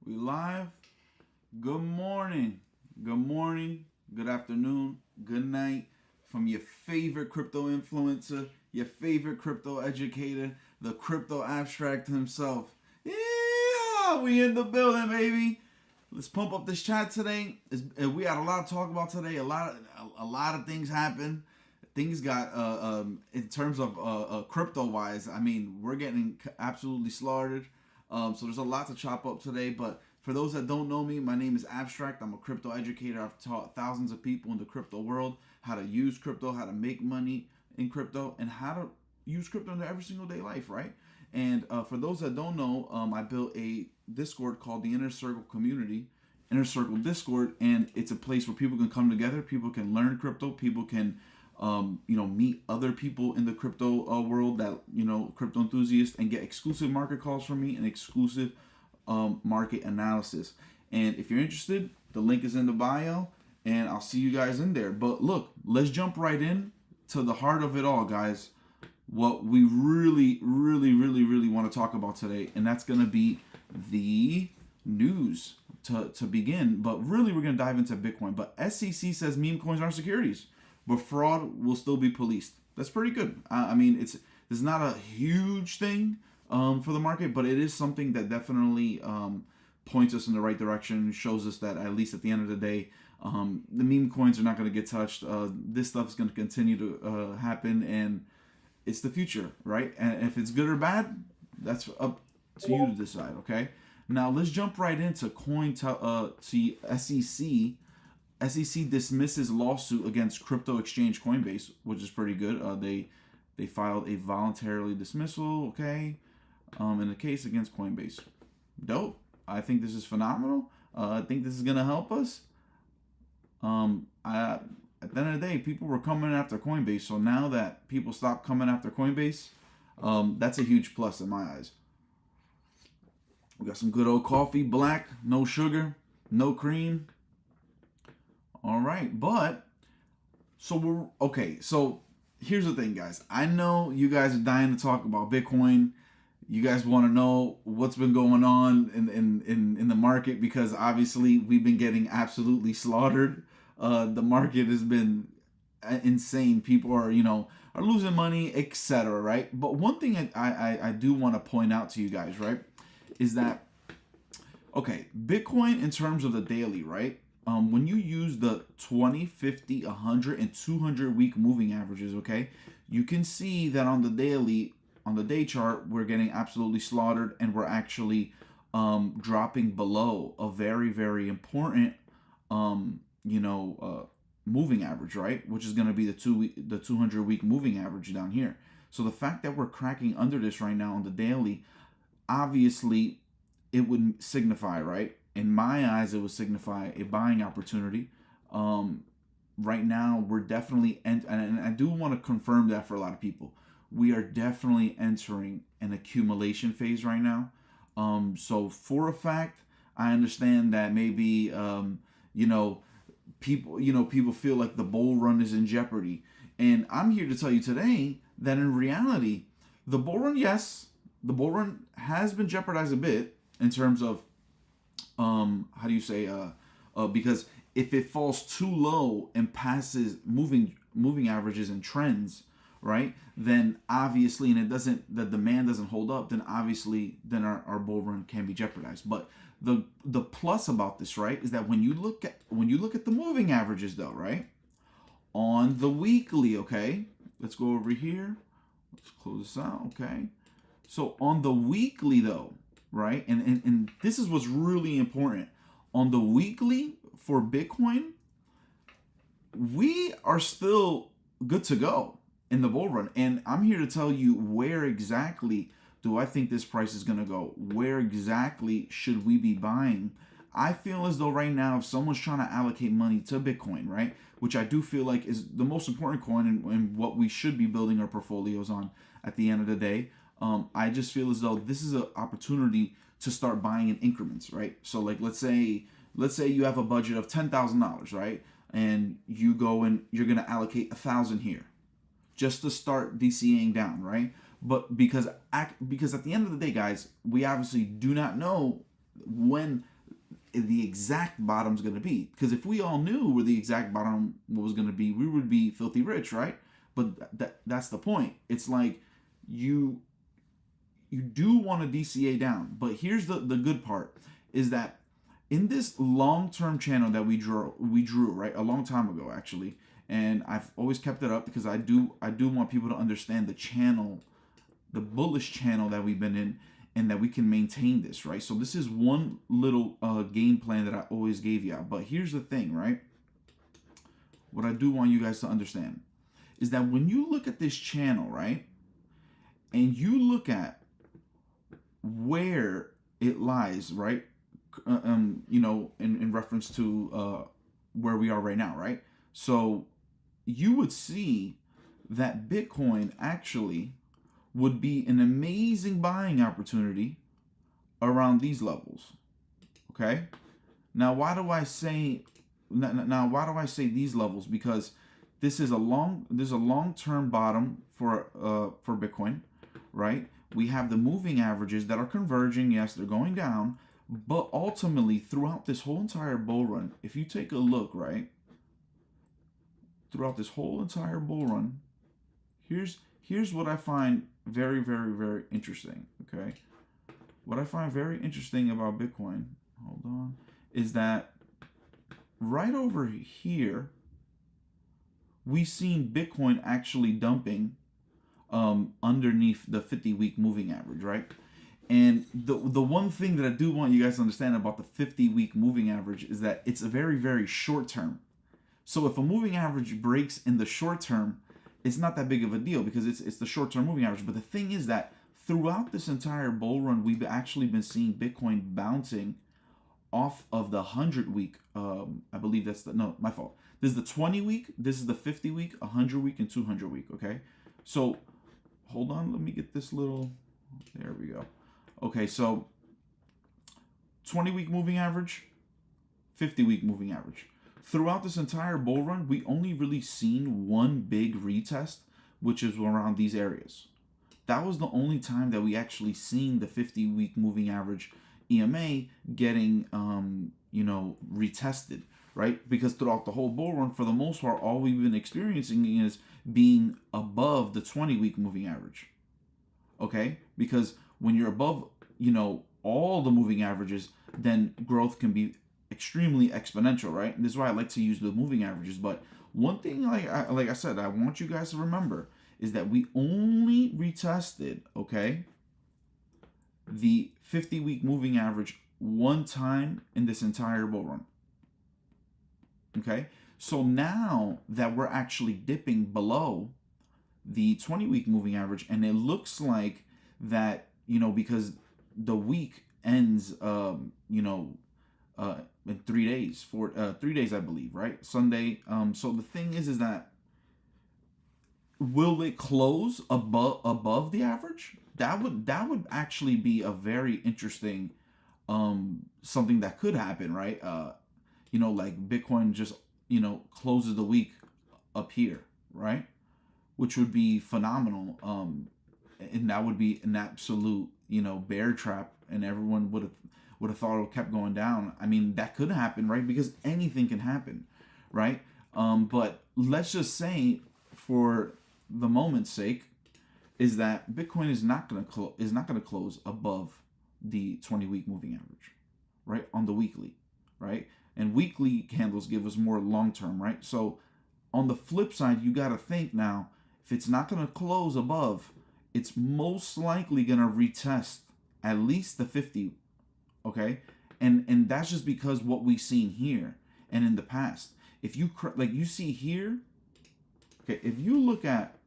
We live. Good morning. Good morning. Good afternoon. Good night from your favorite crypto influencer, your favorite crypto educator, the crypto abstract himself. Yeah, we in the building, baby. Let's pump up this chat today. We had a lot to talk about today. A lot of things happened. Things got in terms of crypto wise. I mean, we're getting absolutely slaughtered. So there's a lot to chop up today. But for those that don't know me, my name is Abstract. I'm a crypto educator. I've taught thousands of people in the crypto world how to use crypto, how to make money in crypto, and how to use crypto in their every single day life, right? And for those that don't know, I built a Discord called the Inner Circle Community, Inner Circle Discord, and it's a place where people can come together, people can learn crypto, people can meet other people in the crypto world that, crypto enthusiasts, and get exclusive market calls from me and exclusive market analysis. And if you're interested, the link is in the bio, and I'll see you guys in there. But look, let's jump right in to the heart of it all, guys. What we really, really, really, really want to talk about today, and that's going to be the news to begin. But really, we're going to dive into Bitcoin. But SEC says meme coins aren't securities, but fraud will still be policed. That's pretty good. I mean, it's not a huge thing for the market, but it is something that definitely points us in the right direction, shows us that at least at the end of the day, the meme coins are not going to get touched. This stuff is going to continue to happen, and it's the future, right? And if it's good or bad, that's up to you to decide, okay? Now, let's jump right into SEC. SEC dismisses lawsuit against crypto exchange Coinbase, which is pretty good. They filed a voluntarily dismissal, okay, in the case against Coinbase. Dope. I think this is phenomenal. I think this is gonna help us. At the end of the day, people were coming after Coinbase, so now that people stop coming after Coinbase, that's a huge plus in my eyes. We got some good old coffee, black, no sugar, no cream. All right, but so here's the thing, guys. I know you guys are dying to talk about Bitcoin. You guys want to know what's been going on in the market, because obviously we've been getting absolutely slaughtered. The market has been insane. People are losing money, etc. Right? But one thing I do want to point out to you guys, right, is that Bitcoin in terms of the daily, right? When you use the 20, 50, 100, and 200 week moving averages, okay, you can see that on the daily, on the day chart, we're getting absolutely slaughtered, and we're actually dropping below a very, very important, moving average, right? Which is going to be the 200 week moving average down here. So the fact that we're cracking under this right now on the daily, obviously, it would signify, right? In my eyes, it would signify a buying opportunity. Right now, we're definitely, and I do want to confirm that for a lot of people, we are definitely entering an accumulation phase right now. So for a fact, I understand that maybe, people feel like the bull run is in jeopardy. And I'm here to tell you today that in reality, the bull run, yes, the bull run has been jeopardized a bit in terms of, because if it falls too low and passes moving averages and trends, right, then obviously, and the demand doesn't hold up, then obviously our bull run can be jeopardized. But the plus about this, right, is that when you look at the moving averages, though, right, on the weekly, okay, let's go over here, let's close this out, okay. So on the weekly, though, right, and this is what's really important, on the weekly for Bitcoin, we are still good to go in the bull run. And I'm here to tell you where exactly do I think this price is going to go. Where exactly should we be buying? I feel as though right now, if someone's trying to allocate money to Bitcoin, right, which I do feel like is the most important coin and what we should be building our portfolios on at the end of the day, I just feel as though this is an opportunity to start buying in increments, right? So like, let's say you have a budget of $10,000, right? And you go and you're going to allocate 1,000 here just to start DCAing down, right? But because at the end of the day, guys, we obviously do not know when the exact bottom's going to be. Because if we all knew where the exact bottom was going to be, we would be filthy rich, right? But that's the point. It's like you do want to DCA down. But here's the good part is that in this long-term channel that we drew right a long time ago actually, and I've always kept it up because I do want people to understand the channel, the bullish channel that we've been in, and that we can maintain this, right? So this is one little game plan that I always gave you. But here's the thing, right? What I do want you guys to understand is that when you look at this channel, right, and you look at where it lies, right, in reference to where we are right now, right? So you would see that Bitcoin actually would be an amazing buying opportunity around these levels. Okay? Now why do I say these levels? Because this is a long-term bottom for Bitcoin, right? We have the moving averages that are converging. Yes, they're going down, but ultimately throughout this whole entire bull run, if you take a look, right? Throughout this whole entire bull run, here's what I find very, very, very interesting, okay? What I find very interesting about Bitcoin, hold on, is that right over here, we've seen Bitcoin actually dumping underneath the 50-week moving average, right? And the one thing that I do want you guys to understand about the 50-week moving average is that it's a very, very short term. So if a moving average breaks in the short term, it's not that big of a deal because it's the short-term moving average. But the thing is that throughout this entire bull run, we've actually been seeing Bitcoin bouncing off of the 100-week. I believe that's my fault. This is the 20-week, this is the 50-week, 100-week, and 200-week, okay? So hold on, let me get this little, there we go. Okay, so 20-week moving average, 50-week moving average. Throughout this entire bull run, we only really seen one big retest, which is around these areas. That was the only time that we actually seen the 50-week moving average EMA getting, retested, right? Because throughout the whole bull run, for the most part, all we've been experiencing is being above the 20-week moving average, okay? Because when you're above, all the moving averages, then growth can be extremely exponential, right? And this is why I like to use the moving averages. But one thing, like I said, I want you guys to remember is that we only retested, okay, the 50-week moving average one time in this entire bull run. Okay, so now that we're actually dipping below the 20-week moving average, and it looks like that, because the week ends, in 3 days, 3 days, I believe, right? Sunday. So the thing is that will it close above the average? That would actually be a very interesting something that could happen, right? Like Bitcoin just closes the week up here, right? Which would be phenomenal. And that would be an absolute bear trap, and everyone would have thought it kept going down. I mean, that could happen, right? Because anything can happen, right? But let's just say, for the moment's sake, is that Bitcoin is not going to close above the 20-week moving average, right? On the weekly, right? And weekly candles give us more long term, right? So on the flip side, you got to think now, if it's not going to close above, it's most likely going to retest at least the 50, okay? And that's just because what we've seen here and in the past. If you you see here, okay, if you look at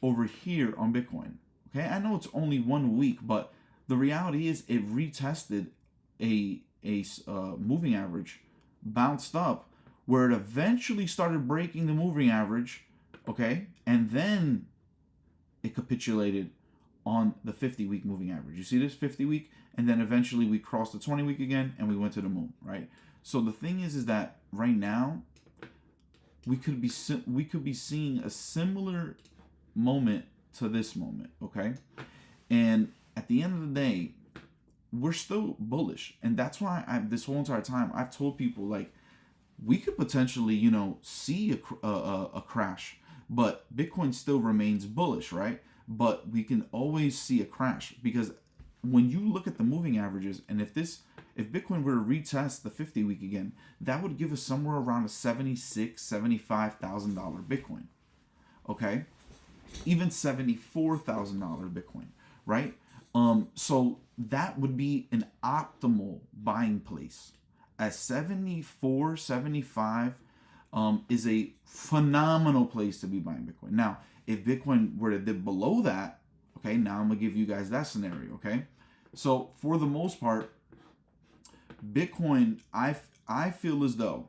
over here on Bitcoin, okay, I know it's only 1 week, but the reality is it retested a moving average, bounced up, where it eventually started breaking the moving average, okay, and then it capitulated on the 50-week moving average. You see this 50-week, and then eventually we crossed the 20-week again, and we went to the moon, right? So the thing is that right now we could be seeing a similar moment to this moment, okay? And at the end of the day, we're still bullish. And that's why this whole entire time I've told people, like, we could potentially, see a crash, but Bitcoin still remains bullish, right? But we can always see a crash, because when you look at the moving averages, and if Bitcoin were to retest the 50-week again, that would give us somewhere around a $75,000 Bitcoin. Okay, even $74,000 Bitcoin, right? So that would be an optimal buying place. At 74, 75 is a phenomenal place to be buying Bitcoin. Now, if Bitcoin were to dip below that, okay, now I'm gonna give you guys that scenario, okay? So for the most part, Bitcoin, I feel as though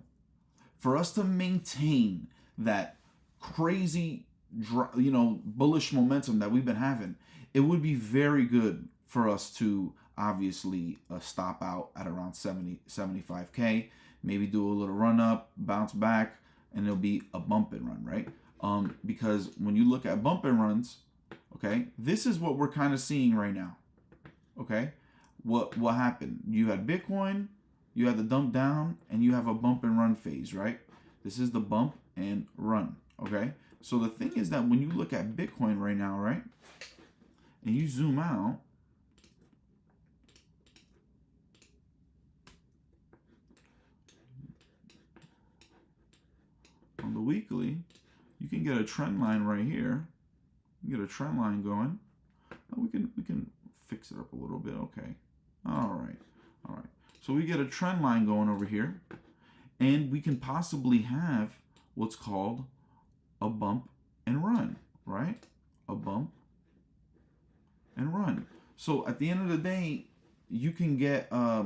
for us to maintain that crazy, bullish momentum that we've been having, it would be very good for us to obviously stop out at around 75K, maybe do a little run up, bounce back, and it'll be a bump and run, right? Because when you look at bump and runs, okay, this is what we're kind of seeing right now. Okay, what happened? You had Bitcoin, you had the dump down, and you have a bump and run phase, right? This is the bump and run. Okay, so the thing is that when you look at Bitcoin right now, right, and you zoom out, on the weekly, you can get a trend line right here. You get a trend line going. We can fix it up a little bit. Okay. All right. So we get a trend line going over here, and we can possibly have what's called a bump and run, right? A bump and run. So at the end of the day, you can get a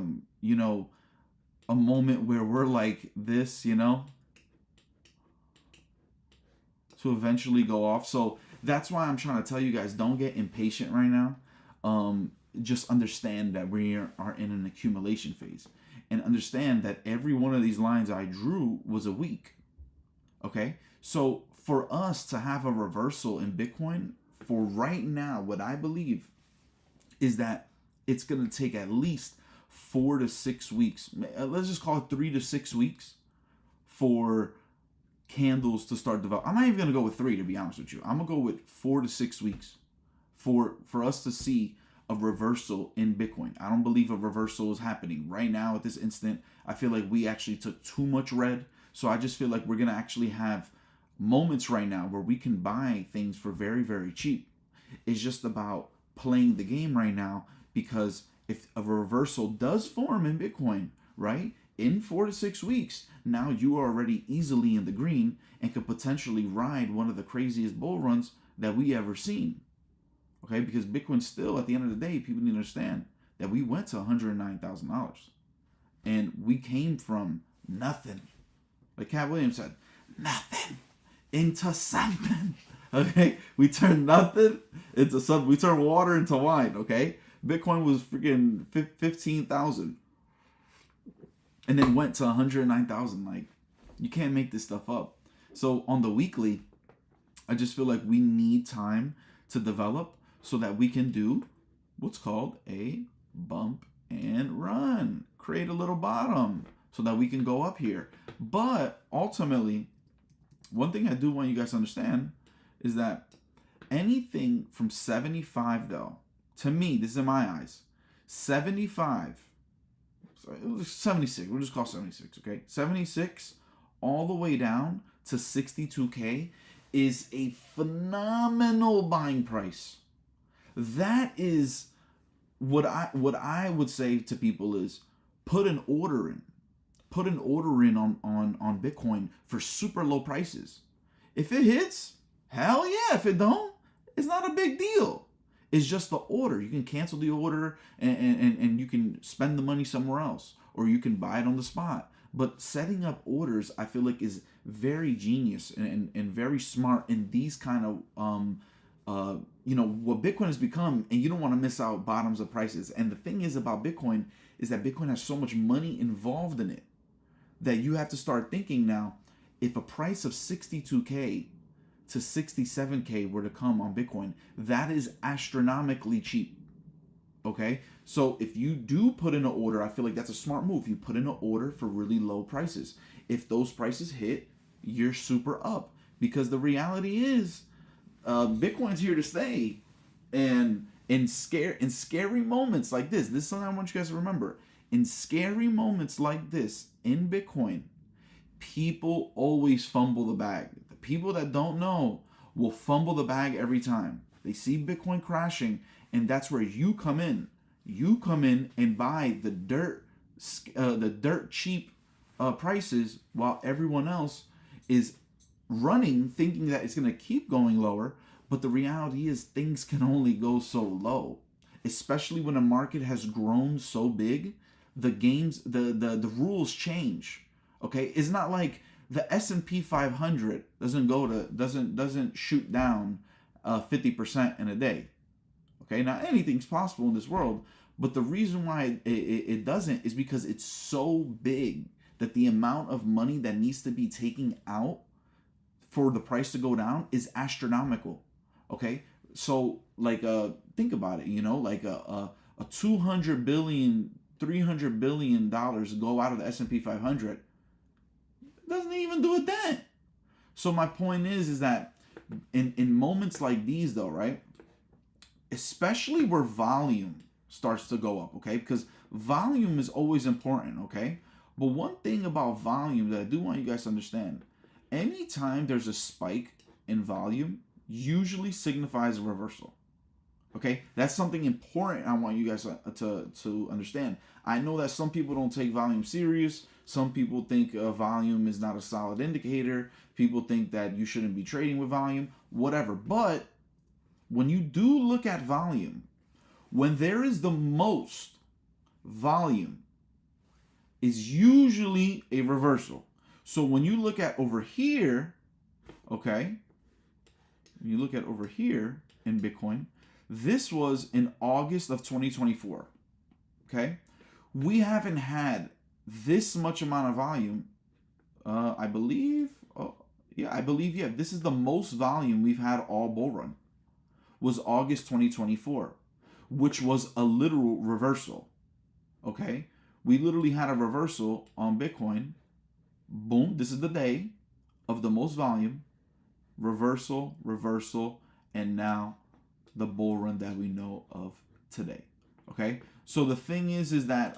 moment where we're like this, to eventually go off. So that's why I'm trying to tell you guys, don't get impatient right now. Just understand that we are in an accumulation phase, and understand that every one of these lines I drew was a week. Okay, so for us to have a reversal in Bitcoin for right now, what I believe is that it's going to take at least 4 to 6 weeks. Let's just call it 3 to 6 weeks for candles to start developing. I'm not even going to go with 3, to be honest with you. I'm going to go with 4 to 6 weeks for us to see a reversal in Bitcoin. I don't believe a reversal is happening right now at this instant. I feel like we actually took too much red. So I just feel like we're going to actually have moments right now where we can buy things for very, very cheap. It's just about playing the game right now, because if a reversal does form in Bitcoin, right, in 4 to 6 weeks, now you are already easily in the green and could potentially ride one of the craziest bull runs that we ever seen. Okay, because Bitcoin still, at the end of the day, people need to understand that we went to $109,000 and we came from nothing. Like Cat Williams said, nothing into something. Okay, we turned nothing into something. We turned water into wine. Okay, Bitcoin was freaking 15,000 and then went to 109,000. Like, you can't make this stuff up. So on the weekly, I just feel like we need time to develop so that we can do what's called a bump and run, create a little bottom so that we can go up here. But ultimately, one thing I do want you guys to understand is that anything from 75, though, to me, this is in my eyes, 75, sorry, it was 76, we'll just call 76, okay? 76 all the way down to 62K is a phenomenal buying price. That is what I would say to people is put an order in. Put an order in on Bitcoin for super low prices. If it hits, hell yeah. If it don't, it's not a big deal. It's just the order. You can cancel the order and you can spend the money somewhere else, or you can buy it on the spot. But setting up orders, I feel like, is very genius and very smart in these kind of what Bitcoin has become, and you don't want to miss out bottoms of prices. And the thing is about Bitcoin is that Bitcoin has so much money involved in it that you have to start thinking now, if a price of 62K to 67K were to come on Bitcoin, that is astronomically cheap. Okay, so if you do put in an order, I feel like that's a smart move. You put in an order for really low prices. If those prices hit, you're super up, because the reality is, Bitcoin's here to stay. And in scary moments like this is something I want you guys to remember. In scary moments like this in Bitcoin, people always fumble the bag. The people that don't know will fumble the bag every time. They see Bitcoin crashing, and that's where you come in. You come in and buy the dirt cheap prices, while everyone else is running, thinking that it's going to keep going lower. But the reality is, things can only go so low, especially when a market has grown so big. The rules change. Okay, it's not like the S&P 500 doesn't shoot down 50% in a day. Okay, now anything's possible in this world, but the reason why it doesn't is because it's so big that the amount of money that needs to be taken out for the price to go down is astronomical. Okay, so like think about it. Like a 200 billion, $300 billion go out of the S&P 500, doesn't even do it then. So my point is that in moments like these, though, right, especially where volume starts to go up, okay, because volume is always important, okay. But one thing about volume that I do want you guys to understand: anytime there's a spike in volume, usually signifies a reversal. Okay, that's something important I want you guys to understand. I know that some people don't take volume serious. Some people think volume is not a solid indicator. People think that you shouldn't be trading with volume, whatever. But when you do look at volume, when there is the most volume, is usually a reversal. So when you look at over here, okay, when you look at over here in Bitcoin, this was in August of 2024. Okay, we haven't had this much amount of volume. I believe. Yeah. This is the most volume we've had all bull run. Was August 2024, which was a literal reversal. Okay, we literally had a reversal on Bitcoin. Boom. This is the day of the most volume. Reversal, and now the bull run that we know of today. Okay, so the thing is that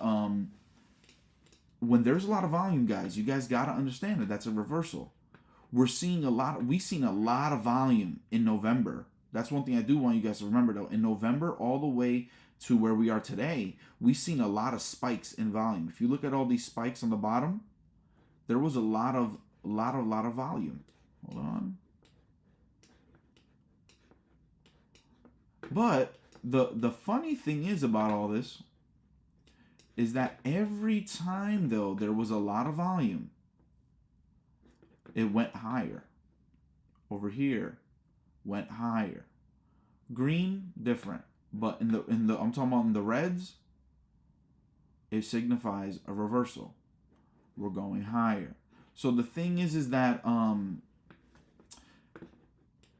when there's a lot of volume, guys, you guys got to understand that that's a reversal. We've seen a lot of volume in November. That's one thing I do want you guys to remember, though. In November, all the way to where we are today, we've seen a lot of spikes in volume. If you look at all these spikes on the bottom, there was a lot of volume. Hold on. But the funny thing is about all this is that every time, though, there was a lot of volume, it went higher. Over here, went higher. Green, different. But in the I'm talking about in the reds, it signifies a reversal. We're going higher. So the thing is that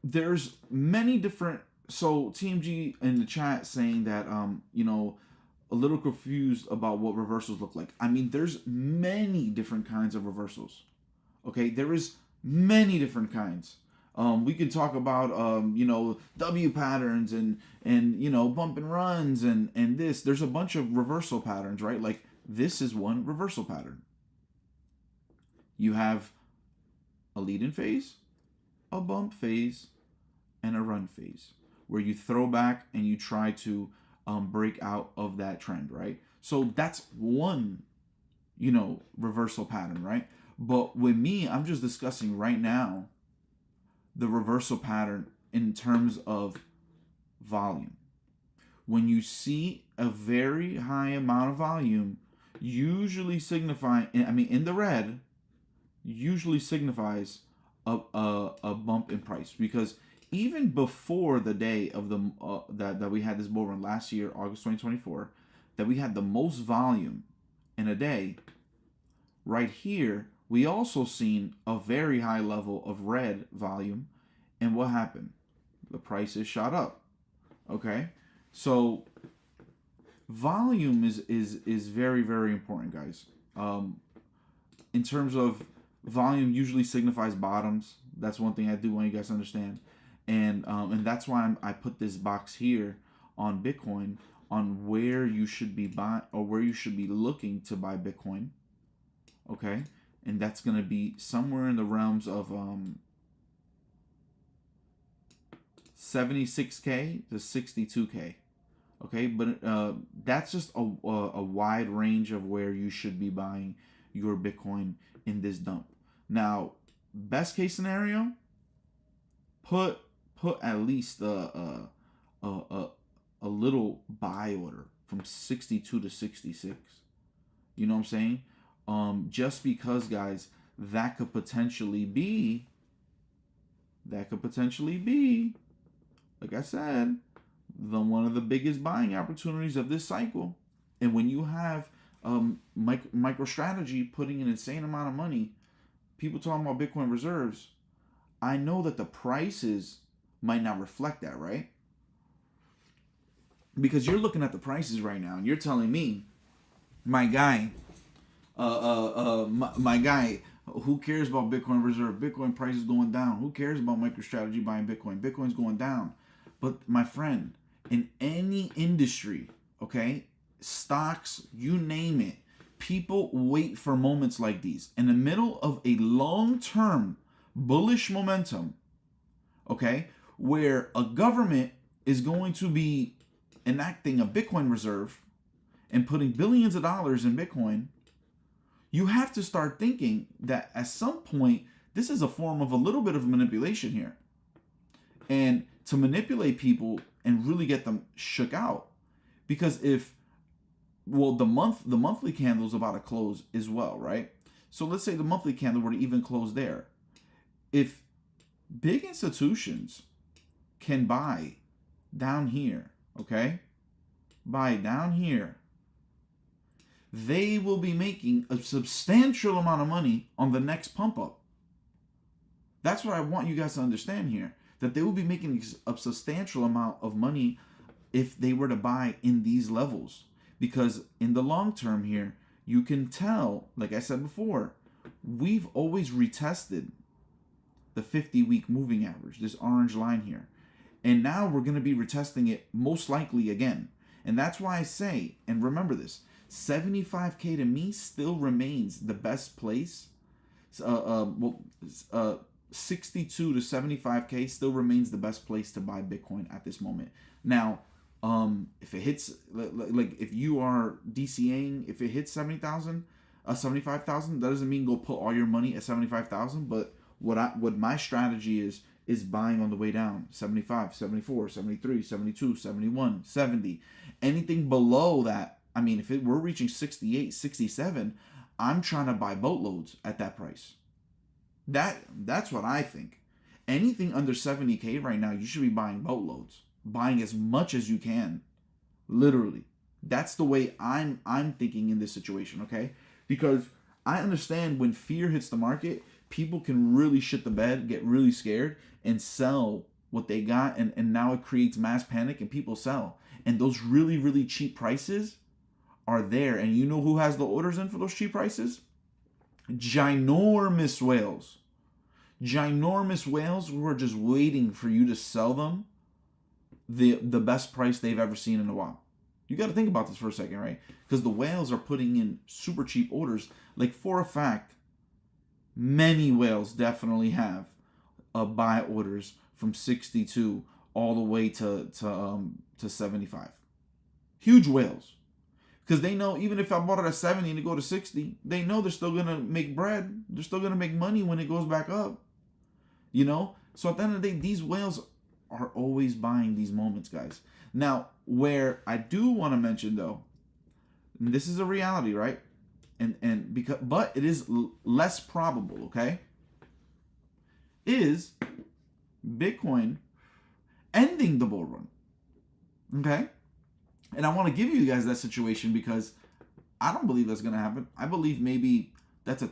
there's many different. So TMG in the chat saying that a little confused about what reversals look like. I mean, there's many different kinds of reversals. Okay, there is many different kinds. We can talk about W patterns and bump and runs and this. There's a bunch of reversal patterns, right? Like this is one reversal pattern. You have a lead-in phase, a bump phase, and a run phase, where you throw back and you try to break out of that trend, right? So that's one, reversal pattern, right? But with me, I'm just discussing right now the reversal pattern in terms of volume. When you see a very high amount of volume, usually in the red, usually signifies a bump in price, because even before the day of the that we had this bull run last year, August 2024, that we had the most volume in a day, right here, we also seen a very high level of red volume. And what happened? The prices shot up. Okay? So volume is very, very important, guys. In terms of volume, usually signifies bottoms. That's one thing I do want you guys to understand, and that's why I put this box here on Bitcoin on where you should be buying or where you should be looking to buy Bitcoin. Okay, and that's gonna be somewhere in the realms of 76K to 62K. Okay, but that's just a wide range of where you should be buying your Bitcoin in this dump. Now, best case scenario, put at least a little buy order from 62 to 66. You know what I'm saying? Just because, guys, that could potentially be, like I said, one of the biggest buying opportunities of this cycle. And when you have MicroStrategy putting an insane amount of money, people talking about Bitcoin reserves, I know that the prices might not reflect that, right? Because you're looking at the prices right now and you're telling me, my guy, my guy, who cares about Bitcoin reserve? Bitcoin price is going down. Who cares about MicroStrategy buying Bitcoin? Bitcoin's going down. But my friend, in any industry, okay, stocks, you name it, people wait for moments like these. In the middle of a long-term bullish momentum, okay, where a government is going to be enacting a Bitcoin reserve and putting billions of dollars in Bitcoin, you have to start thinking that at some point, this is a form of a little bit of manipulation here. And to manipulate people and really get them shook out. Because the monthly candle is about to close as well, right? So let's say the monthly candle were to even close there. If big institutions can buy down here, okay? Buy down here, they will be making a substantial amount of money on the next pump up. That's what I want you guys to understand here, that they will be making a substantial amount of money if they were to buy in these levels. Because in the long term here, you can tell, like I said before, we've always retested the 50-week moving average, this orange line here. And now we're going to be retesting it most likely again. And that's why I say, and remember this, 75K to me still remains the best place. 62 to 75K still remains the best place to buy Bitcoin at this moment. Now, if it hits, like if you are DCAing, if it hits 70,000, 75,000, that doesn't mean go put all your money at 75,000. But what my strategy is buying on the way down, 75, 74, 73, 72, 71, 70. Anything below that, I mean, if we're reaching 68, 67, I'm trying to buy boatloads at that price. That's what I think. Anything under 70K right now, you should be buying boatloads. Buying as much as you can. Literally. That's the way I'm thinking in this situation, okay? Because I understand when fear hits the market, people can really shit the bed, get really scared, and sell what they got, and now it creates mass panic and people sell. And those really, really cheap prices are there. And you know who has the orders in for those cheap prices? Ginormous whales. Ginormous whales who are just waiting for you to sell them the best price they've ever seen in a while. You got to think about this for a second, right? Because the whales are putting in super cheap orders. Like, for a fact, many whales definitely have buy orders from 62 all the way to 75. Huge whales. Because they know even if I bought it at 70 and it go to 60, they know they're still going to make bread. They're still going to make money when it goes back up. You know? So at the end of the day, these whales are always buying these moments, guys. Now, where I do want to mention, though, and this is a reality, right? But it is less probable, okay? Is Bitcoin ending the bull run. Okay? And I want to give you guys that situation because I don't believe that's going to happen. I believe maybe that's a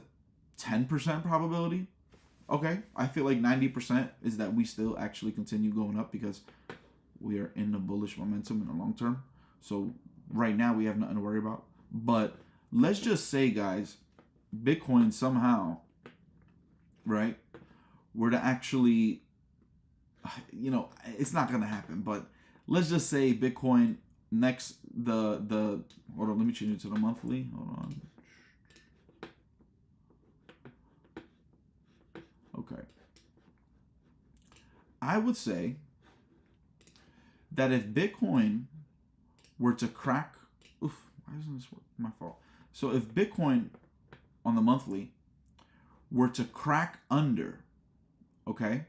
10% probability. Okay? I feel like 90% is that we still actually continue going up because we are in the bullish momentum in the long term. So right now we have nothing to worry about. But let's just say, guys, Bitcoin somehow, right, were to actually, it's not gonna happen. But let's just say Bitcoin next the hold on, let me change it to the monthly. Hold on. Okay. I would say that if Bitcoin were to crack, why isn't this work? My fault. So if Bitcoin on the monthly were to crack under, okay,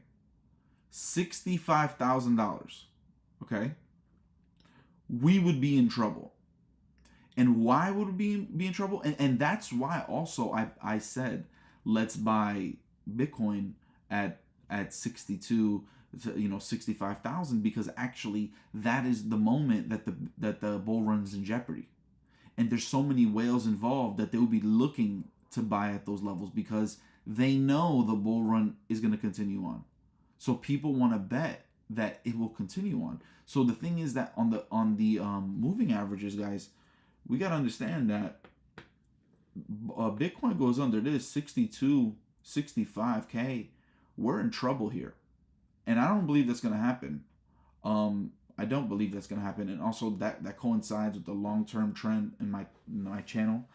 $65,000, okay, we would be in trouble. And why would we be in trouble? And that's why also I said let's buy Bitcoin at 62 to 65,000, because actually that is the moment that the bull run is in jeopardy. And there's so many whales involved that they will be looking to buy at those levels because they know the bull run is going to continue on. So people want to bet that it will continue on. So the thing is that on the moving averages, guys, we got to understand that Bitcoin goes under this 62, 65K. We're in trouble here. And I don't believe that's going to happen. I don't believe that's going to happen. And also that coincides with the long-term trend in my channel.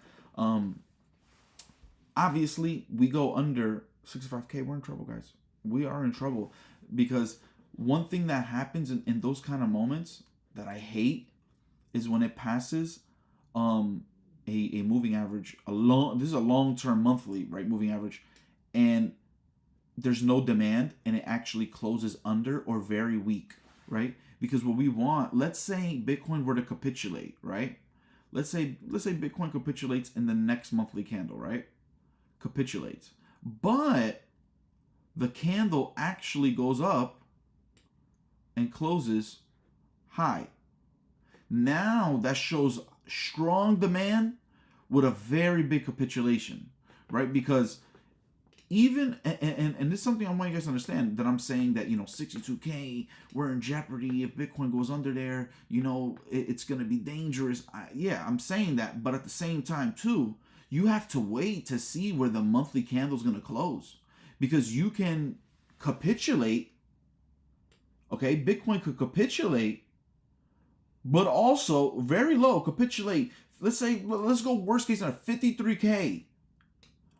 Obviously, we go under 65K, we're in trouble, guys. We are in trouble, because one thing that happens in those kind of moments that I hate is when it passes a moving average, this is a long-term monthly, right, moving average, and there's no demand and it actually closes under or very weak, right? Because what we want, let's say Bitcoin were to capitulate, right? Let's say Bitcoin capitulates in the next monthly candle, right? Capitulates. But the candle actually goes up and closes high. Now that shows strong demand with a very big capitulation, right? Because even, and this is something I want you guys to understand, that I'm saying that, 62K, we're in jeopardy. If Bitcoin goes under there, it's going to be dangerous. I'm saying that. But at the same time, too, you have to wait to see where the monthly candle is going to close. Because you can capitulate, okay? Bitcoin could capitulate, but also very low, capitulate. Let's go worst case at 53K,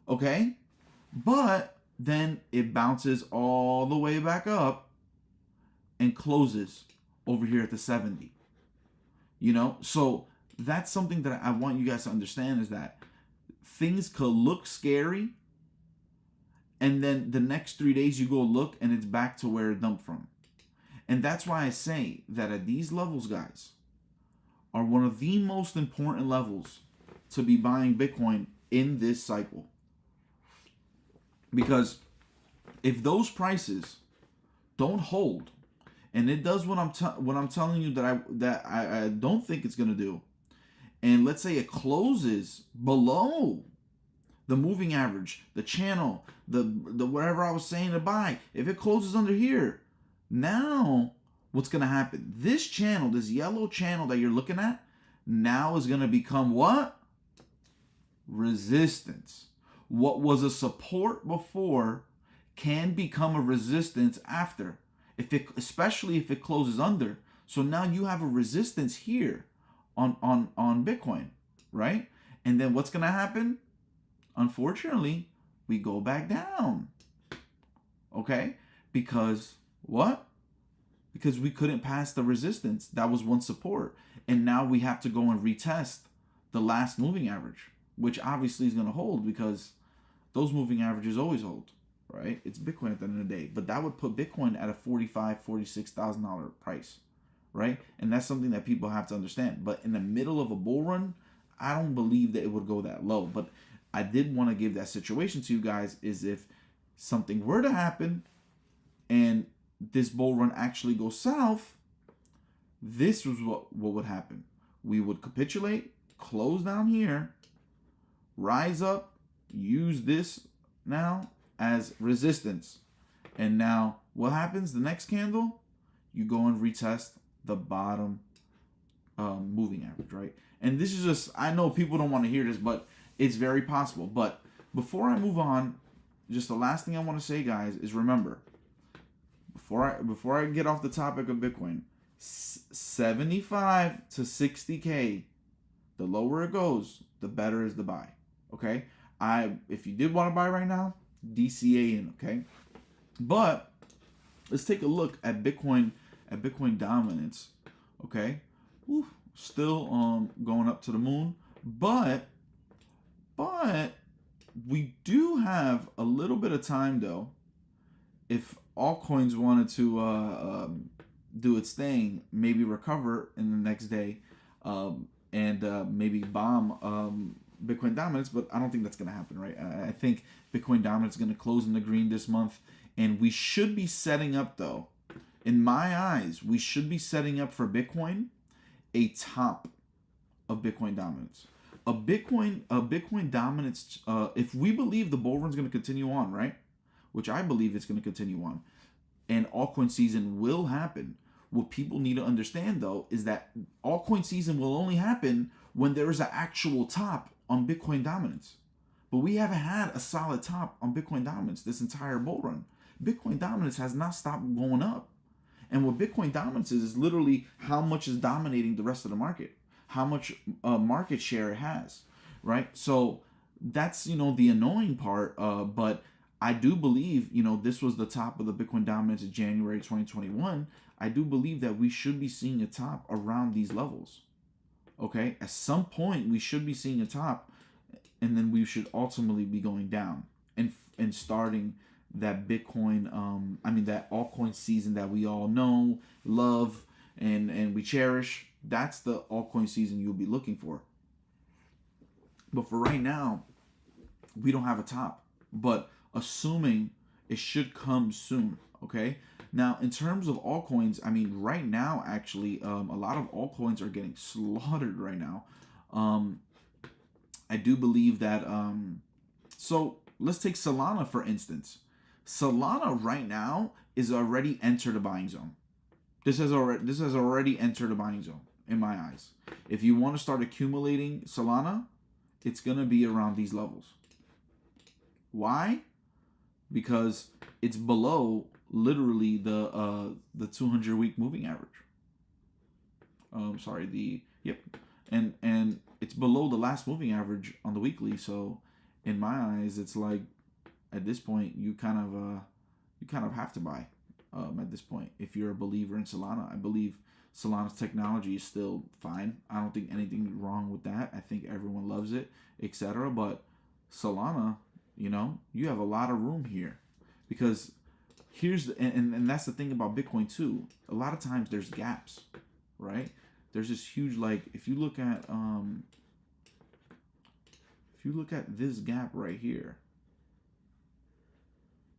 okay? But then it bounces all the way back up and closes over here at the 70. So that's something that I want you guys to understand, is that things could look scary, and then the next 3 days you go look and it's back to where it dumped from. And that's why I say that at these levels, guys, are one of the most important levels to be buying Bitcoin in this cycle. Because if those prices don't hold, and it does what I'm telling you that I don't think it's gonna do, and let's say it closes below the moving average, the channel, the whatever I was saying to buy, if it closes under here, now what's gonna happen? This channel, this yellow channel that you're looking at, now is gonna become what? Resistance. What was a support before can become a resistance after, especially if it closes under. So now you have a resistance here on Bitcoin, right? And then what's gonna happen? Unfortunately, we go back down. Okay? Because what? Because we couldn't pass the resistance. That was one support. And now we have to go and retest the last moving average, which obviously is gonna hold, because those moving averages always hold, right? It's Bitcoin at the end of the day. But that would put Bitcoin at a $45,000, $46,000 price, right? And that's something that people have to understand. But in the middle of a bull run, I don't believe that it would go that low. But I did want to give that situation to you guys, is if something were to happen and this bull run actually goes south, this was what would happen. We would capitulate, close down here, rise up, use this now as resistance. And now what happens? The next candle, you go and retest the bottom moving average, right? And this is just, I know people don't want to hear this, but it's very possible. But before I move on, just the last thing I want to say, guys, is remember, before I get off the topic of Bitcoin, 75 to 60K, the lower it goes, the better is the buy. Okay? If you did want to buy right now, DCA in, okay? But let's take a look at Bitcoin dominance. Okay? Whew, still going up to the moon, but we do have a little bit of time though. If altcoins wanted to do its thing, maybe recover in the next day, and maybe bomb Bitcoin dominance, but I don't think that's going to happen, right? I think Bitcoin dominance is going to close in the green this month, and we should be setting up, though, in my eyes, we should be setting up for Bitcoin a top of Bitcoin dominance. A Bitcoin dominance, if we believe the bull run is going to continue on, right? Which I believe it's going to continue on, and altcoin season will happen. What people need to understand, though, is that altcoin season will only happen when there is an actual top on Bitcoin dominance. But we haven't had a solid top on Bitcoin dominance this entire bull run. Bitcoin dominance has not stopped going up. And what Bitcoin dominance is literally how much is dominating the rest of the market, how much market share it has, right? So that's, the annoying part, but I do believe, this was the top of the Bitcoin dominance in January 2021. I do believe that we should be seeing a top around these levels. Okay? At some point, we should be seeing a top, and then we should ultimately be going down and starting that Bitcoin, that altcoin season that we all know, love, and we cherish. That's the altcoin season you'll be looking for. But for right now, we don't have a top. But assuming it should come soon, okay? Now, in terms of altcoins, right now, actually, a lot of altcoins are getting slaughtered right now. I do believe that, so let's take Solana, for instance. Solana right now is already entered a buying zone. This has already entered a buying zone, in my eyes. If you want to start accumulating Solana, it's going to be around these levels. Why? Because it's below literally the 200-week moving average. And it's below the last moving average on the weekly. So in my eyes, it's like at this point you kind of have to buy at this point if you're a believer in Solana. I believe Solana's technology is still fine. I don't think anything wrong with that. I think everyone loves it, etc. But Solana, you have a lot of room here, because and that's the thing about Bitcoin too. A lot of times there's gaps, right? There's this huge, like, if you look at this gap right here,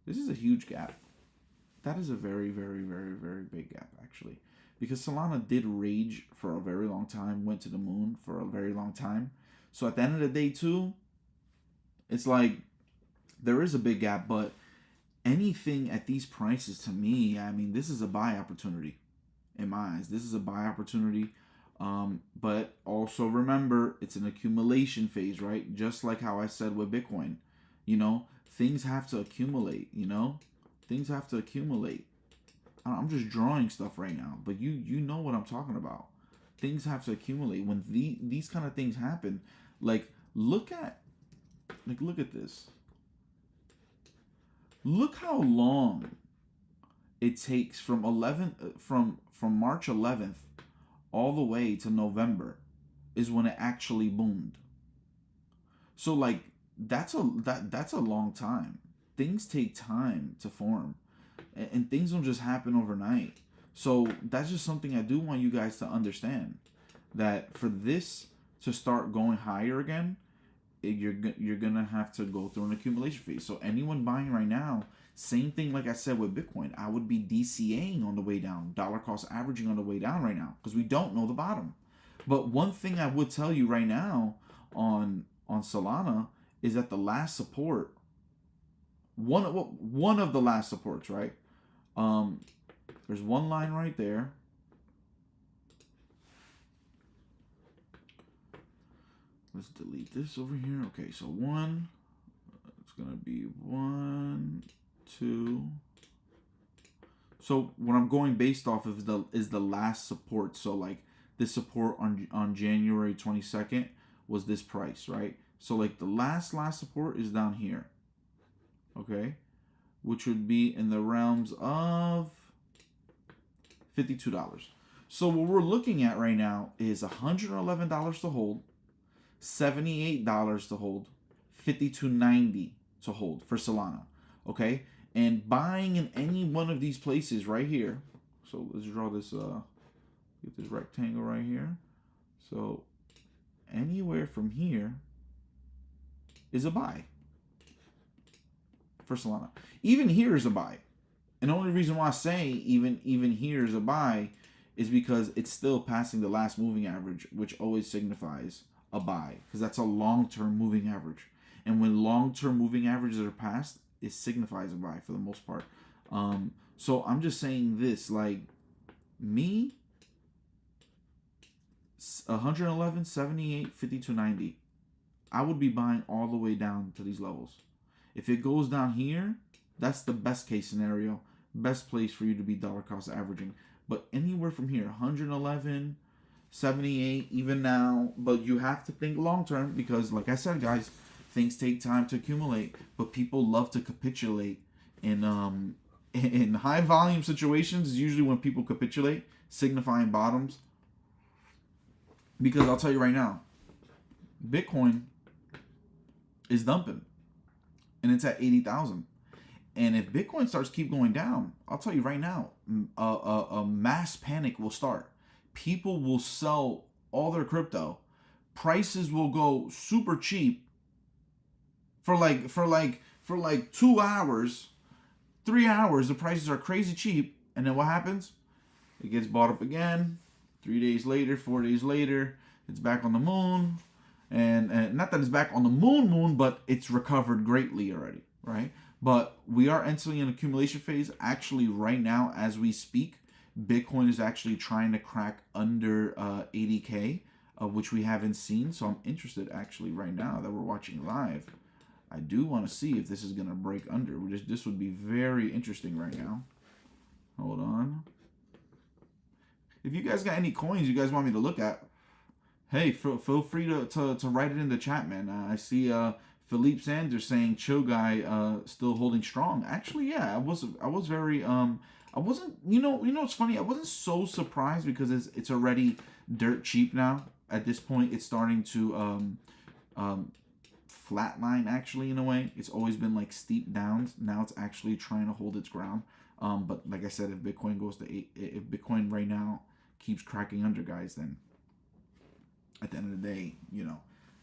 this is a huge gap. That is a very, very, very, very big gap, actually, because Solana did rage for a very long time, went to the moon for a very long time. So at the end of the day too, it's like there is a big gap, but anything at these prices, to me, this is a buy opportunity in my eyes. This is a buy opportunity. But also remember, it's an accumulation phase, right? Just like how I said with Bitcoin, things have to accumulate, things have to accumulate. I'm just drawing stuff right now, but you know what I'm talking about. Things have to accumulate. When these kind of things happen, look at this. Look how long it takes from March 11th all the way to November is when it actually boomed. So that's a long time. Things take time to form, and things don't just happen overnight. So that's just something I do want you guys to understand, that for this to start going higher again, you're gonna have to go through an accumulation phase. So anyone buying right now, same thing like I said with Bitcoin, I would be DCAing on the way down, dollar cost averaging on the way down right now, because we don't know the bottom. But one thing I would tell you right now on Solana is that the last support, one of the last supports, right? There's one line right there. let's delete this over here. Okay, so one, it's gonna be 1, 2. So what I'm going based off of is the last support. So like this support on January 22nd was this price, right? So like the last support is down here, okay, which would be in the realms of $52. So what we're looking at right now is $111 to hold, $78 to hold, $52.90 to hold for Solana, okay? And buying in any one of these places right here. So let's draw this, get this rectangle right here. So anywhere from here is a buy for Solana. Even here is a buy. And the only reason why I say even here is a buy is because it's still passing the last moving average, which always signifies a buy, because that's a long-term moving average. And when long-term moving averages are passed, it signifies a buy for the most part. So I'm just saying this, like me, 111, 78, 52.90. I would be buying all the way down to these levels. If it goes down here, that's the best case scenario, best place for you to be dollar cost averaging. But anywhere from here, 111, 78, even now, but you have to think long term, because like I said, guys, things take time to accumulate, but people love to capitulate in high volume situations. Usually when people capitulate, signifying bottoms. Because I'll tell you right now, Bitcoin is dumping, and it's at 80,000. And if Bitcoin starts keep going down, I'll tell you right now, a mass panic will start. People will sell all their crypto. Prices will go super cheap for like 2 hours, 3 hours. The prices are crazy cheap, and then what happens? It gets bought up again. 3 days later, 4 days later, it's back on the moon. And not that it's back on the moon, but it's recovered greatly already, right? But we are entering an accumulation phase. Actually, right now, as we speak, Bitcoin is actually trying to crack under 80K, which we haven't seen. So I'm interested, actually, right now that we're watching live. I do want to see if this is going to break under. This would be very interesting right now. Hold on. If you guys got any coins you guys want me to look at, hey, feel free to write it in the chat, man. I see Philippe Sanders saying chill guy still holding strong. Actually, yeah, I was very I wasn't, you know it's funny, I wasn't so surprised because it's already dirt cheap now. At this point, it's starting to flatline, actually, in a way. It's always been like steep downs. Now it's actually trying to hold its ground. But like I said, if Bitcoin goes to 8, if Bitcoin right now keeps cracking under, guys, then at the end of the day,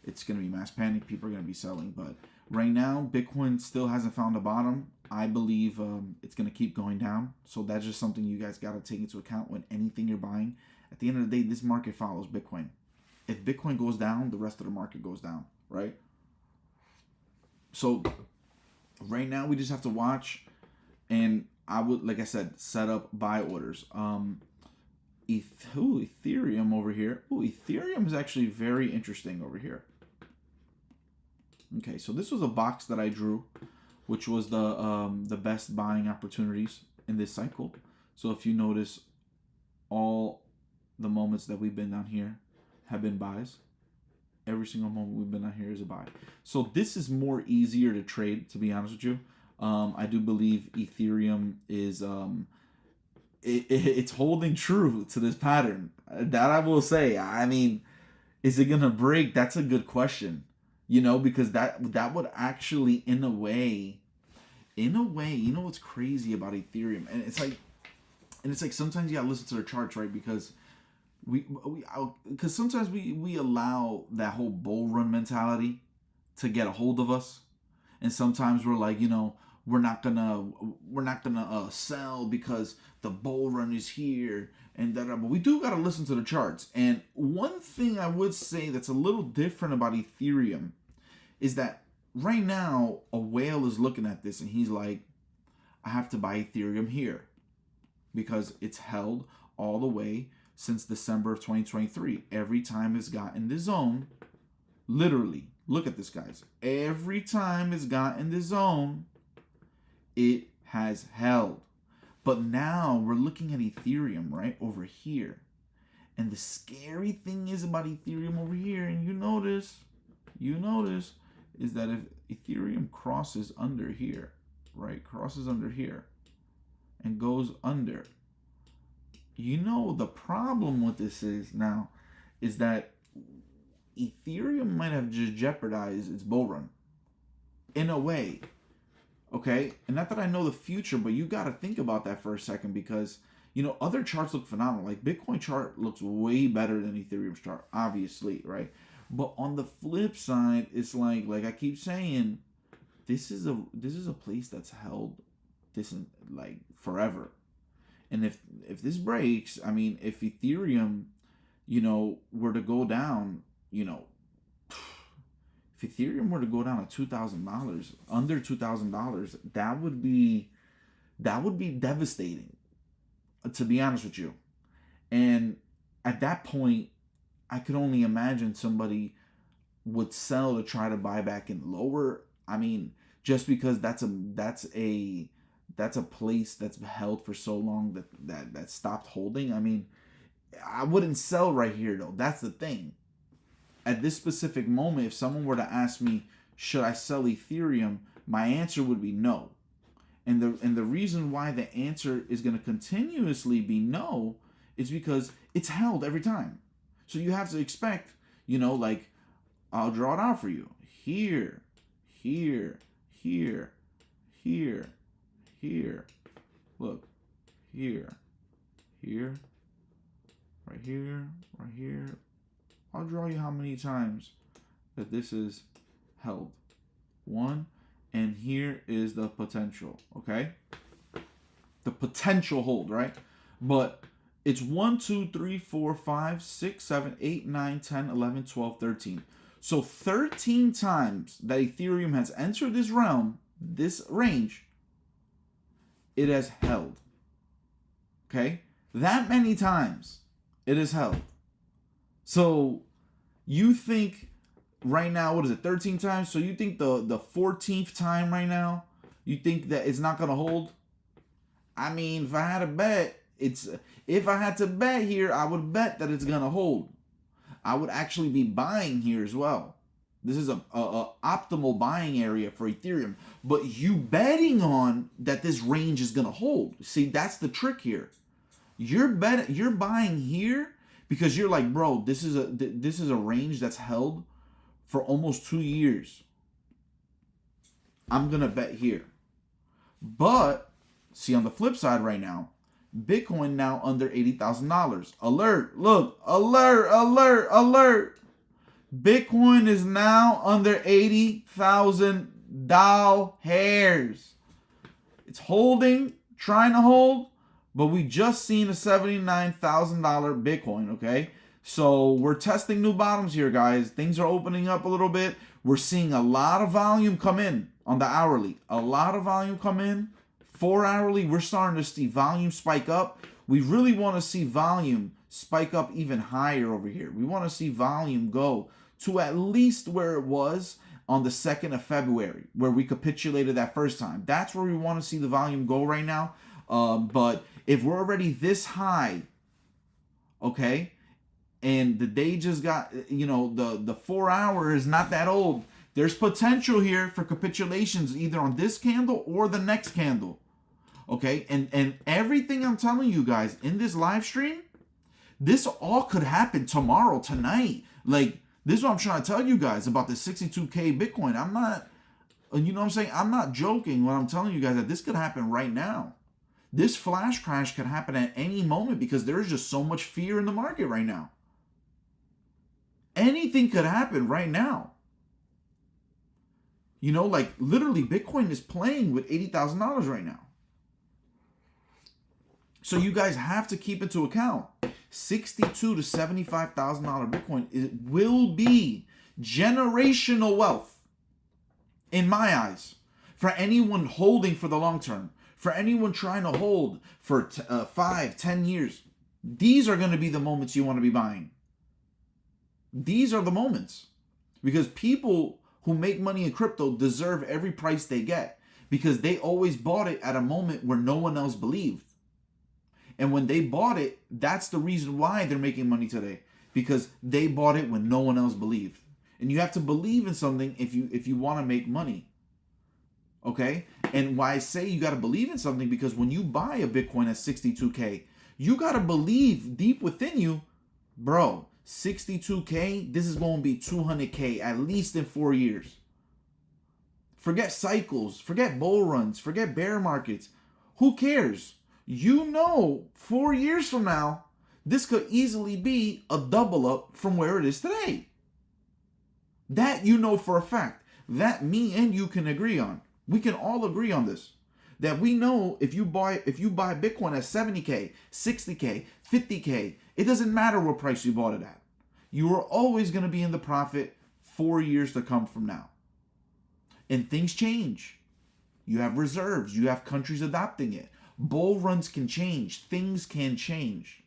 it's going to be mass panic. People are going to be selling. But right now, Bitcoin still hasn't found a bottom. I believe it's going to keep going down. So that's just something you guys got to take into account when anything you're buying. At the end of the day, this market follows Bitcoin. If Bitcoin goes down, the rest of the market goes down, right? So right now, we just have to watch. And I would, like I said, set up buy orders. Ethereum over here. Ethereum is actually very interesting over here. Okay, so this was a box that I drew, which was the best buying opportunities in this cycle. So if you notice, all the moments that we've been down here have been buys. Every single moment we've been down here is a buy. So this is more easier to trade, to be honest with you. I do believe Ethereum is it's holding true to this pattern. That I will say. I mean, is it gonna break? That's a good question. Because that would actually, in a way, what's crazy about Ethereum, and it's like sometimes you gotta listen to their charts, right? Because because sometimes we allow that whole bull run mentality to get a hold of us, and sometimes we're like, we're not gonna sell because the bull run is here and that. But we do gotta listen to the charts. And one thing I would say that's a little different about Ethereum is that right now a whale is looking at this and he's like, I have to buy Ethereum here because it's held all the way since December of 2023. Every time it's gotten the zone, Literally, look at this, guys. Every time it's got in the zone, it has held. But now we're looking at Ethereum right over here. And the scary thing is about Ethereum over here, and you notice, is that if Ethereum crosses under here, right, crosses under here, and goes under, the problem with this is now, is that Ethereum might have just jeopardized its bull run, in a way, okay? And not that I know the future, but you got to think about that for a second, because other charts look phenomenal. Like Bitcoin chart looks way better than Ethereum's chart, obviously, right? But on the flip side, it's like I keep saying, this is a place that's held this like forever. And if this breaks, I mean, if Ethereum, were to go down, if Ethereum were to go down to $2,000, under $2,000, that would be devastating, to be honest with you. And at that point, I could only imagine somebody would sell to try to buy back in lower. I mean, just because that's a place that's held for so long that stopped holding. I mean, I wouldn't sell right here though. That's the thing. At this specific moment, if someone were to ask me, should I sell Ethereum, my answer would be no. And the reason why the answer is going to continuously be no is because it's held every time. So you have to expect, like, I'll draw it out for you. Here, here, here, here, here. Look, here, here, right here, right here. I'll draw you how many times that this is held. 1. And here is the potential, okay? The potential hold, right? But it's 1, 2, 3, 4, 5, 6, 7, 8, 9, 10, 11, 12, 13. So 13 times that Ethereum has entered this realm, this range, it has held. Okay? That many times it has held. So you think right now, what is it, 13 times? So you think the 14th time right now, you think that it's not going to hold? I mean, if I had to bet, if I had to bet here, I would bet that it's going to hold. I would actually be buying here as well. This is a optimal buying area for Ethereum. But you betting on that this range is going to hold. See, that's the trick here. You're buying here because you're like, bro, this is a range that's held for almost 2 years. I'm going to bet here. But, see, on the flip side right now, Bitcoin now under $80,000. Alert, look, alert, alert, alert. Bitcoin is now under $80,000. It's holding, trying to hold, but we just seen a $79,000 Bitcoin, okay? So we're testing new bottoms here, guys. Things are opening up a little bit. We're seeing a lot of volume come in on the hourly. A lot of volume come in. 4 hourly, we're starting to see volume spike up. We really want to see volume spike up even higher over here. We want to see volume go to at least where it was on the 2nd of February, where we capitulated that first time. That's where we want to see the volume go right now. But if we're already this high, okay, and the day just got, the 4 hour is not that old, there's potential here for capitulations either on this candle or the next candle. Okay, and everything I'm telling you guys in this live stream, this all could happen tomorrow, tonight. Like, this is what I'm trying to tell you guys about the 62K Bitcoin. I'm not, I'm not joking when I'm telling you guys that this could happen right now. This flash crash could happen at any moment because there's just so much fear in the market right now. Anything could happen right now. Like literally Bitcoin is playing with $80,000 right now. So you guys have to keep into account $62,000 to $75,000 Bitcoin. It will be generational wealth in my eyes for anyone holding for the long term, for anyone trying to hold for 5, 10 years. These are going to be the moments you want to be buying. These are the moments. Because people who make money in crypto deserve every price they get, because they always bought it at a moment where no one else believed. And when they bought it, that's the reason why they're making money today, because they bought it when no one else believed. And you have to believe in something if you want to make money. Okay? And why I say you got to believe in something, because when you buy a Bitcoin at 62K, you got to believe deep within you, bro, 62K, this is going to be 200K at least in 4 years. Forget cycles, forget bull runs, forget bear markets. Who cares? You know, 4 years from now, this could easily be a double up from where it is today. That you know for a fact. That me and you can agree on. We can all agree on this. That we know if you buy Bitcoin at 70K, 60K, 50K, it doesn't matter what price you bought it at. You are always going to be in the profit 4 years to come from now. And things change. You have reserves. You have countries adopting it. Bull runs can change. Things can change.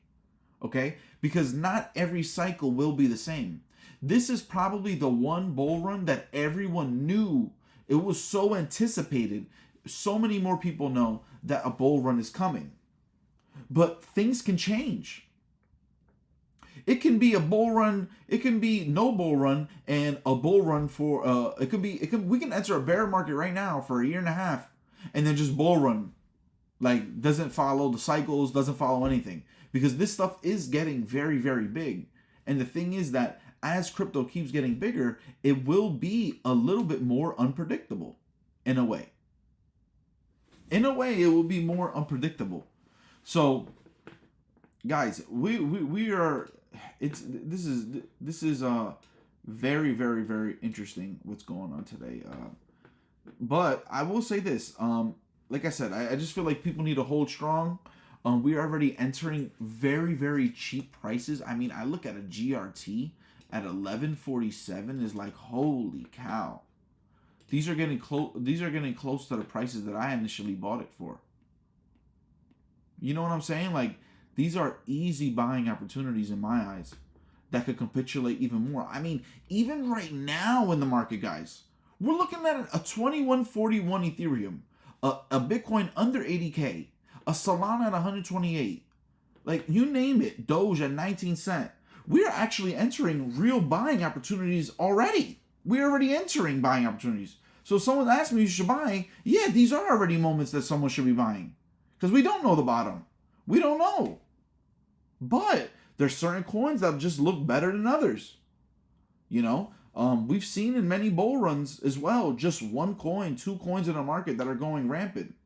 Okay? Because not every cycle will be the same. This is probably the one bull run that everyone knew. It was so anticipated. So many more people know that a bull run is coming. But things can change. It can be a bull run, it can be no bull run, and a bull run for we can enter a bear market right now for a year and a half, and then just bull run. Like, doesn't follow the cycles, doesn't follow anything. Because this stuff is getting very, very big. And the thing is that as crypto keeps getting bigger, it will be a little bit more unpredictable in a way. In a way, it will be more unpredictable. So, guys, we are this is very, very, very interesting what's going on today. But I will say this, like I said, I just feel like people need to hold strong. We are already entering very, very cheap prices. I mean, I look at a GRT at 1147 is like, holy cow. These are getting close to the prices that I initially bought it for. You know what I'm saying? Like, these are easy buying opportunities in my eyes that could capitulate even more. I mean, even right now in the market, guys, we're looking at a 2141 Ethereum, a Bitcoin under 80K, a Solana at 128. Like, you name it, Doge at 19 cents. We are actually entering real buying opportunities already. We're already entering buying opportunities. So if someone asks me you should buy, yeah, these are already moments that someone should be buying. Because we don't know the bottom. We don't know. But there's certain coins that just look better than others. You know, we've seen in many bull runs as well, just one coin, two coins in a market that are going rampant.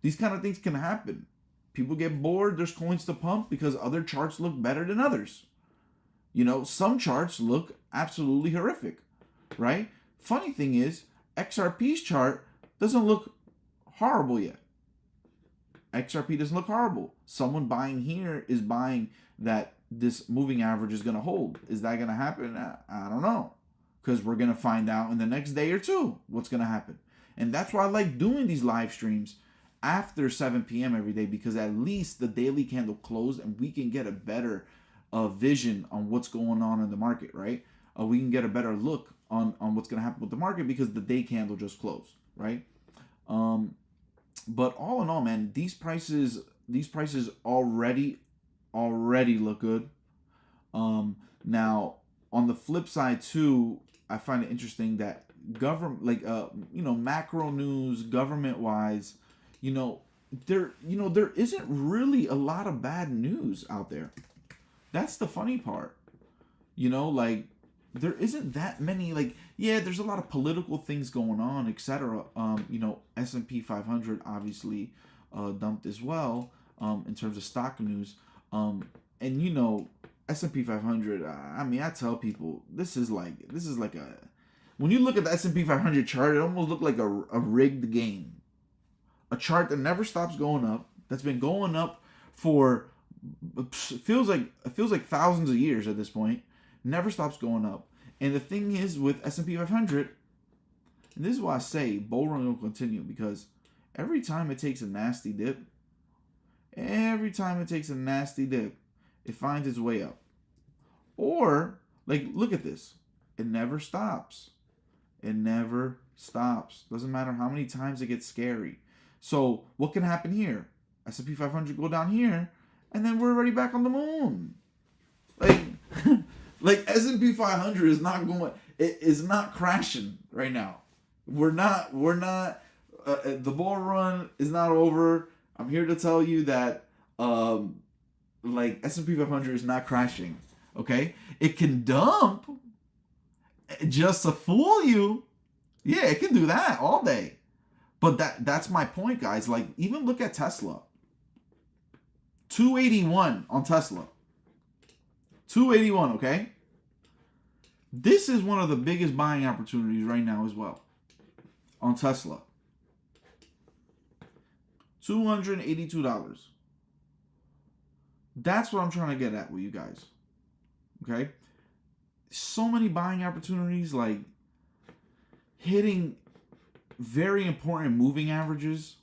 These kind of things can happen. People get bored, there's coins to pump because other charts look better than others. You know, some charts look absolutely horrific, right? Funny thing is, XRP's chart doesn't look horrible yet. XRP doesn't look horrible. Someone buying here is buying that this moving average is going to hold. Is that going to happen? I don't know. Because we're going to find out in the next day or two what's going to happen. And that's why I like doing these live streams after 7 p.m. every day, because at least the daily candle closed and we can get a better vision on what's going on in the market, right? We can get a better look on what's going to happen with the market because the day candle just closed, right? But all in all, man, these prices already look good. Now on the flip side too, I find it interesting that macro news, government wise, there isn't really a lot of bad news out there. That's the funny part. There isn't that many, there's a lot of political things going on, etc. S&P 500 obviously dumped as well in terms of stock news. S&P 500, I tell people, this is like when you look at the S&P 500 chart, it almost looked like a rigged game. A chart that never stops going up, that's been going up for feels like thousands of years at this point, never stops going up. And the thing is with S&P 500, and this is why I say bull run will continue, because every time it takes a nasty dip, it finds its way up. Or, look at this. It never stops. It never stops. Doesn't matter how many times it gets scary. So what can happen here? S&P 500 go down here, and then we're already back on the moon. Like, like S&P 500 is not going. It is not crashing right now. We're not. The bull run is not over. I'm here to tell you that, like S&P 500 is not crashing. Okay, it can dump just to fool you. Yeah, it can do that all day. But that's my point, guys. Like, even look at Tesla. 281 on Tesla. 281, okay? This is one of the biggest buying opportunities right now as well on Tesla. $282. That's what I'm trying to get at with you guys. Okay? So many buying opportunities, like hitting very important moving averages.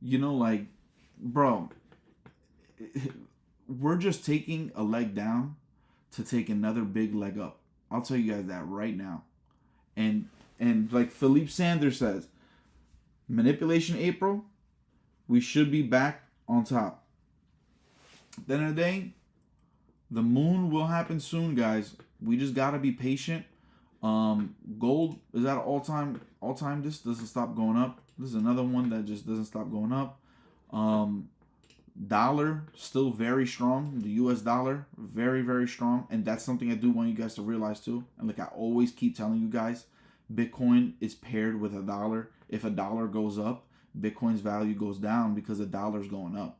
You know, like, bro, we're just taking a leg down to take another big leg up. I'll tell you guys that right now. And like Philippe Sanders says, manipulation April, we should be back on top. At the end of the day, the moon will happen soon, guys. We just gotta be patient. Gold is at an all-time. This doesn't stop going up. This is another one that just doesn't stop going up. Dollar still very strong. The US dollar very, very strong, and that's something I do want you guys to realize too. And like I always keep telling you guys, Bitcoin is paired with a dollar. If a dollar goes up, Bitcoin's value goes down because the dollar's going up.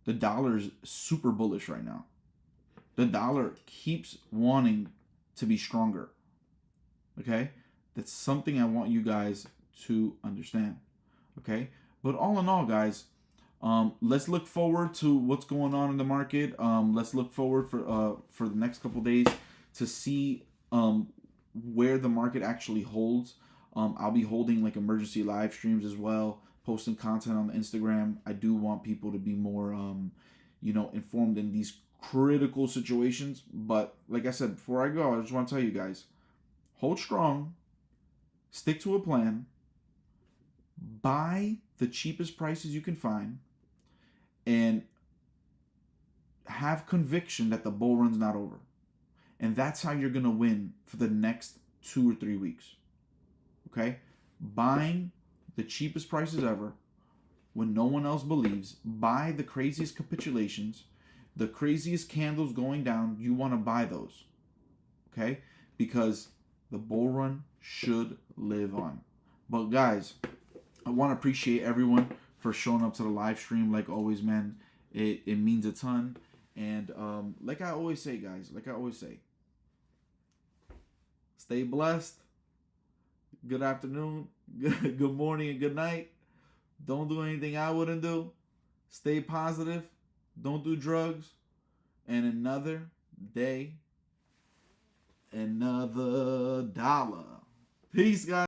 The dollar is super bullish right now. The dollar keeps wanting to be stronger. Okay? That's something I want you guys to understand. Okay? But all in all, guys, let's look forward to what's going on in the market. Let's look forward for the next couple days to see where the market actually holds. I'll be holding like emergency live streams as well, posting content on the Instagram. I do want people to be more, informed in these critical situations. But like I said, before I go, I just want to tell you guys, hold strong, stick to a plan, buy the cheapest prices you can find, and have conviction that the bull run's not over. And that's how you're going to win for the next 2 or 3 weeks. Okay? Buying the cheapest prices ever when no one else believes. Buy the craziest capitulations, the craziest candles going down. You want to buy those. Okay? Because the bull run should live on. But guys, I want to appreciate everyone for showing up to the live stream. Like always, man, it means a ton. And like I always say, guys, stay blessed. Good afternoon, good morning, and good night. Don't do anything I wouldn't do. Stay positive. Don't do drugs. And another day, another dollar. Peace, guys.